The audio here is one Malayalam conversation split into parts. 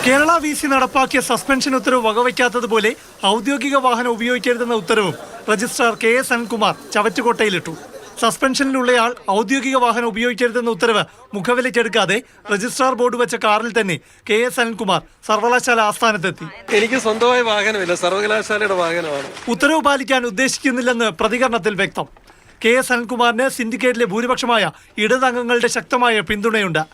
കേരള VC നടപ്പാക്കിയ സസ്പെൻഷൻ ഉത്തരവ് വകവയ്ക്കാത്തതുപോലെ ഔദ്യോഗിക വാഹനം ഉപയോഗിക്കരുതെന്ന ഉത്തരവും രജിസ്ട്രാർ KS അനിൽകുമാർ ചവറ്റുകോട്ടയിലിട്ടു. സസ്പെൻഷനിലുള്ളയാൾ ഔദ്യോഗിക വാഹനം ഉപയോഗിക്കരുതെന്ന ഉത്തരവ് മുഖവിലയ്ക്കെടുക്കാതെ രജിസ്ട്രാർ ബോർഡ് വെച്ച കാറിൽ തന്നെ KS അനിൽകുമാർ സർവകലാശാല ആസ്ഥാനത്തെത്തി. എനിക്ക് സ്വന്തമായ വാഹനമില്ല, സർവകലാശാലയുടെ വാഹനമാണ്. ഉത്തരവ് പാലിക്കാൻ ഉദ്ദേശിക്കുന്നില്ലെന്ന് പ്രതികരണത്തിൽ വ്യക്തം. KS അനിൽകുമാറിന് സിൻഡിക്കേറ്റിലെ ഭൂരിപക്ഷമായ ഇടതംഗങ്ങളുടെ ശക്തമായ പിന്തുണയുണ്ട്.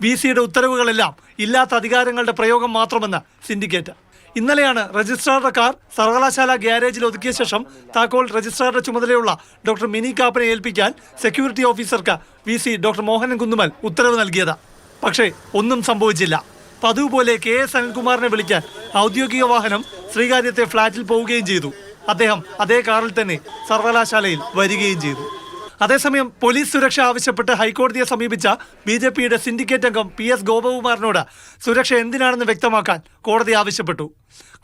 VCയുടെ ഉത്തരവുകളെല്ലാം ഇല്ലാത്ത അധികാരങ്ങളുടെ പ്രയോഗം മാത്രമെന്ന് സിൻഡിക്കേറ്റ്. ഇന്നലെയാണ് രജിസ്ട്രാറുടെ കാർ സർവകലാശാല ഗ്യാരേജിൽ ഒതുക്കിയ ശേഷം താക്കോൽ രജിസ്ട്രാറുടെ ചുമതലയുള്ള ഡോക്ടർ മിനി കാപ്പനെ ഏൽപ്പിക്കാൻ സെക്യൂരിറ്റി ഓഫീസർക്ക് VC ഡോക്ടർ മോഹനൻ കുന്നുമൽ ഉത്തരവ് നൽകിയത്. പക്ഷേ ഒന്നും സംഭവിച്ചില്ല. പതിവ് പോലെ KS അനിൽകുമാറിനെ വിളിക്കാൻ ഔദ്യോഗിക വാഹനം ശ്രീകാര്യത്തെ ഫ്ളാറ്റിൽ പോവുകയും ചെയ്തു. അദ്ദേഹം അതേ കാറിൽ തന്നെ സർവകലാശാലയിൽ വരികയും ചെയ്തു. അതേസമയം പോലീസ് സുരക്ഷ ആവശ്യപ്പെട്ട് ഹൈക്കോടതിയെ സമീപിച്ച BJPയുടെ സിൻഡിക്കേറ്റ് അംഗം PS ഗോപകുമാറിനോട് സുരക്ഷ എന്തിനാണെന്ന് വ്യക്തമാക്കാൻ കോടതി ആവശ്യപ്പെട്ടു.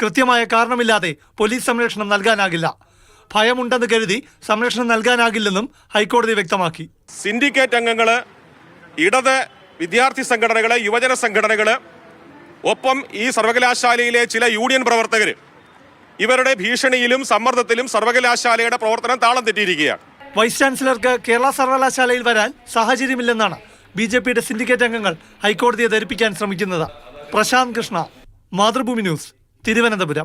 കൃത്യമായ കാരണമില്ലാതെ പോലീസ് സംരക്ഷണം നൽകാനാകില്ല. ഭയമുണ്ടെന്ന് കരുതി സംരക്ഷണം നൽകാനാകില്ലെന്നും ഹൈക്കോടതി വ്യക്തമാക്കി. സിൻഡിക്കേറ്റ് അംഗങ്ങള്, ഇടത് വിദ്യാർത്ഥി സംഘടനകള്, യുവജന സംഘടനകള്, ഒപ്പം ഈ സർവകലാശാലയിലെ ചില യൂണിയൻ പ്രവർത്തകര്, ഇവരുടെ ഭീഷണിയിലും സമ്മർദ്ദത്തിലും സർവകലാശാലയുടെ പ്രവർത്തനം താളം തെറ്റിയിരിക്കുകയാണ്. വൈസ് ചാൻസലർക്ക് കേരള സർവകലാശാലയിൽ വരാൻ സാഹചര്യമില്ലെന്നാണ് BJPയുടെ സിൻഡിക്കേറ്റ് അംഗങ്ങൾ ഹൈക്കോടതിയെ ധരിപ്പിക്കാൻ ശ്രമിക്കുന്നത്. പ്രശാന്ത് കൃഷ്ണ, മാതൃഭൂമി ന്യൂസ്, തിരുവനന്തപുരം.